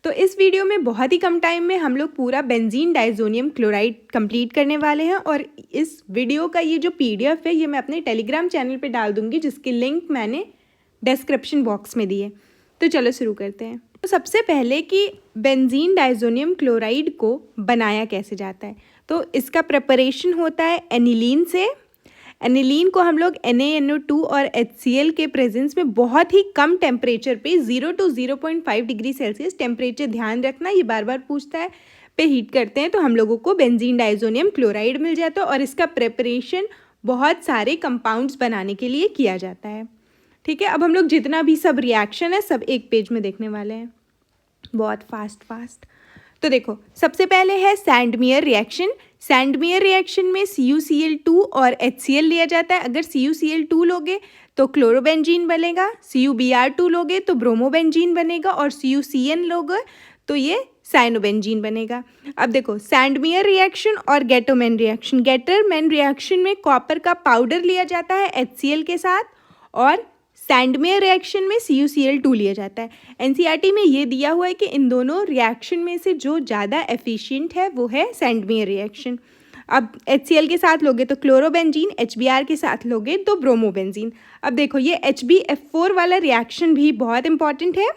तो इस वीडियो में बहुत ही कम टाइम में हम लोग पूरा बेंजीन डाइज़ोनियम क्लोराइड कंप्लीट करने वाले हैं और इस वीडियो का ये जो PDF है ये मैं अपने टेलीग्राम चैनल पे डाल दूँगी, जिसकी लिंक मैंने डिस्क्रिप्शन बॉक्स में दी है। तो चलो शुरू करते हैं। तो सबसे पहले कि बेंजीन डाइज़ोनियम क्लोराइड को बनाया कैसे जाता है, तो इसका प्रिपरेशन होता है एनिलीन से। एनिलीन को हम लोग NaNO2 और HCl के प्रेजेंस में बहुत ही कम टेम्परेचर पे 0 to 0.5 डिग्री सेल्सियस टेम्परेचर, ध्यान रखना ये बार बार पूछता है, पे हीट करते हैं तो हम लोगों को बेंजीन डाइज़ोनियम क्लोराइड मिल जाता है। और इसका प्रिपरेशन बहुत सारे कंपाउंड्स बनाने के लिए किया जाता है। ठीक है, अब हम लोग जितना भी सब रिएक्शन है सब एक पेज में देखने वाले हैं, बहुत फास्ट। तो देखो, सबसे पहले है सैंडमियर रिएक्शन। सैंडमियर रिएक्शन में CuCl2 और HCl लिया जाता है। अगर CuCl2 लोगे तो क्लोरोबेंजीन बनेगा, CuBr2 लोगे तो ब्रोमोबेंजीन बनेगा और CuCN लोगे तो ये साइनोबेंजीन बनेगा। अब देखो, सैंडमियर रिएक्शन और गेटरमैन रिएक्शन। गेटरमैन रिएक्शन में कॉपर का पाउडर लिया जाता है HCl के साथ और सैंडमियर रिएक्शन में CuCl2 लिया जाता है। NCERT में ये दिया हुआ है कि इन दोनों रिएक्शन में से जो ज़्यादा एफिशिएंट है वो है सैंडमियर रिएक्शन। अब HCl के साथ लोगे तो क्लोरोबेंजीन, HBr के साथ लोगे तो ब्रोमोबेंजीन। अब देखो, ये HbF4 वाला रिएक्शन भी बहुत इंपॉर्टेंट है।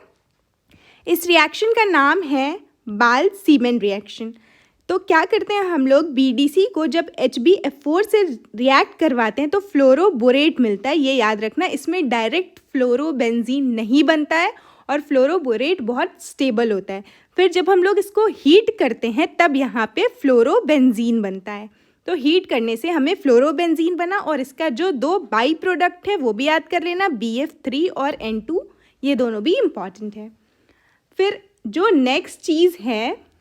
इस रिएक्शन का नाम है बाल्ब-सीमन रिएक्शन। तो क्या करते हैं हम लोग, BDC को जब HbF4 से रिएक्ट करवाते हैं तो फ्लोरोबोरेट मिलता है, ये याद रखना। इसमें डायरेक्ट फ्लोरोबेंजीन नहीं बनता है और फ्लोरोबोरेट बहुत स्टेबल होता है। फिर जब हम लोग इसको हीट करते हैं तब यहाँ पे फ्लोरोबेंजीन बनता है। तो हीट करने से हमें फ्लोरोबेंजीन बना और इसका जो दो बाई प्रोडक्ट है वो भी याद कर लेना, BF3 और N2, ये दोनों भी इम्पॉर्टेंट है। फिर जो नेक्स्ट चीज़ है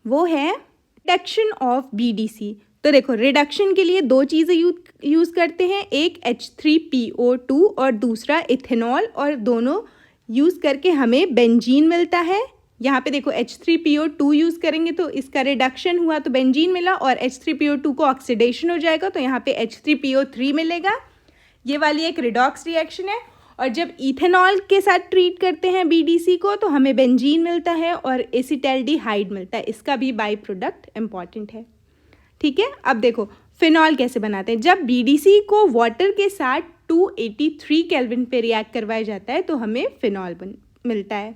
वो है रिडक्शन ऑफ BDC। तो देखो, रिडक्शन के लिए दो चीज़ें यूज़ करते हैं, एक H3PO2 और दूसरा इथेनॉल, और दोनों यूज़ करके हमें बेंजीन मिलता है। यहाँ पे देखो, H3PO2 यूज़ करेंगे तो इसका रिडक्शन हुआ तो बेंजीन मिला, और H3PO2 को ऑक्सीडेशन हो जाएगा तो यहाँ पे H3PO3 मिलेगा। ये वाली एक रिडॉक्स रिएक्शन है। और जब इथेनॉल के साथ ट्रीट करते हैं BDC को तो हमें बेंजीन मिलता है और एसिटाल्डिहाइड मिलता है, इसका भी बाई प्रोडक्ट इम्पॉर्टेंट है। ठीक है, अब देखो फिनॉल कैसे बनाते हैं। जब BDC को वाटर के साथ 283 केल्विन पे रिएक्ट करवाया जाता है तो हमें फिनॉल मिलता है।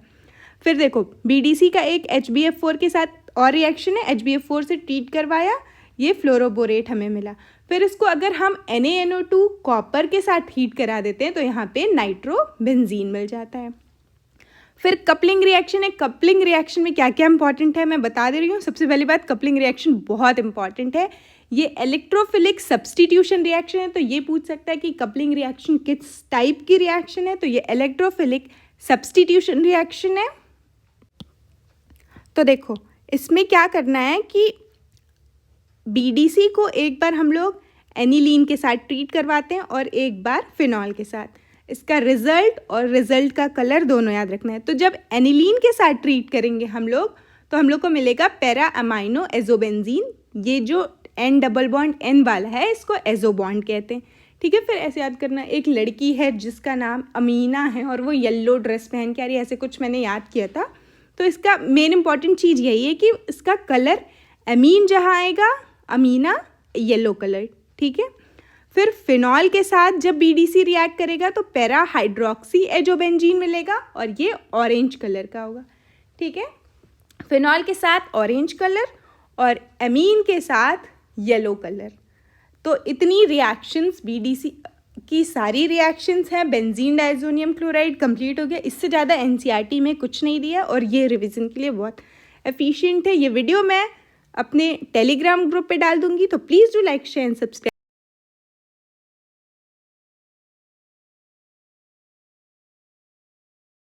फिर देखो, BDC का एक HbF4 के साथ और रिएक्शन है, HbF4 से ट्रीट करवाया, ये फ्लोरोबोरेट हमें मिला। फिर इसको अगर हम NaNO2 कॉपर के साथ हीट करा देते हैं तो यहाँ पे नाइट्रोबेंजीन मिल जाता है। फिर कपलिंग रिएक्शन है। कपलिंग रिएक्शन में क्या क्या इंपॉर्टेंट है मैं बता दे रही हूँ। सबसे पहली बात, कपलिंग रिएक्शन बहुत इंपॉर्टेंट है। ये इलेक्ट्रोफिलिक सब्सटीट्यूशन रिएक्शन है, तो ये पूछ सकता है कि कपलिंग रिएक्शन किस टाइप की रिएक्शन है, तो ये इलेक्ट्रोफिलिक सब्सटीट्यूशन रिएक्शन है। तो देखो, इसमें क्या करना है कि BDC को एक बार हम लोग एनिलीन के साथ ट्रीट करवाते हैं और एक बार फिनॉल के साथ। इसका रिजल्ट और रिजल्ट का कलर दोनों याद रखना है। तो जब एनिलीन के साथ ट्रीट करेंगे हम लोग तो हम लोग को मिलेगा पैरा अमाइनो एजोबेंजीन। ये जो N वाला है इसको एजो बॉन्ड कहते हैं। ठीक है, फिर ऐसे याद करना, एक लड़की है जिसका नाम अमीना है और वो येलो ड्रेस पहन के आ रही है, ऐसे कुछ मैंने याद किया था। तो इसका मेन इंपॉर्टेंट चीज़ यही है कि इसका कलर अमीन जहाँ आएगा, अमीना येलो कलर। ठीक है, फिर फिनॉल के साथ जब BDC रिएक्ट करेगा तो पैरा हाइड्रोक्सी एजोबेंजीन मिलेगा और ये ऑरेंज कलर का होगा। ठीक है, फिनॉल के साथ ऑरेंज कलर और अमीन के साथ येलो कलर। तो इतनी रिएक्शंस BDC की सारी रिएक्शंस हैं। बेंजीन डाइज़ोनियम क्लोराइड कंप्लीट हो गया। इससे ज़्यादा NCERT में कुछ नहीं दिया और ये रिवीजन के लिए बहुत एफिशिएंट है। ये वीडियो मैं अपने टेलीग्राम ग्रुप पे डाल दूंगी, तो please do like, share and subscribe.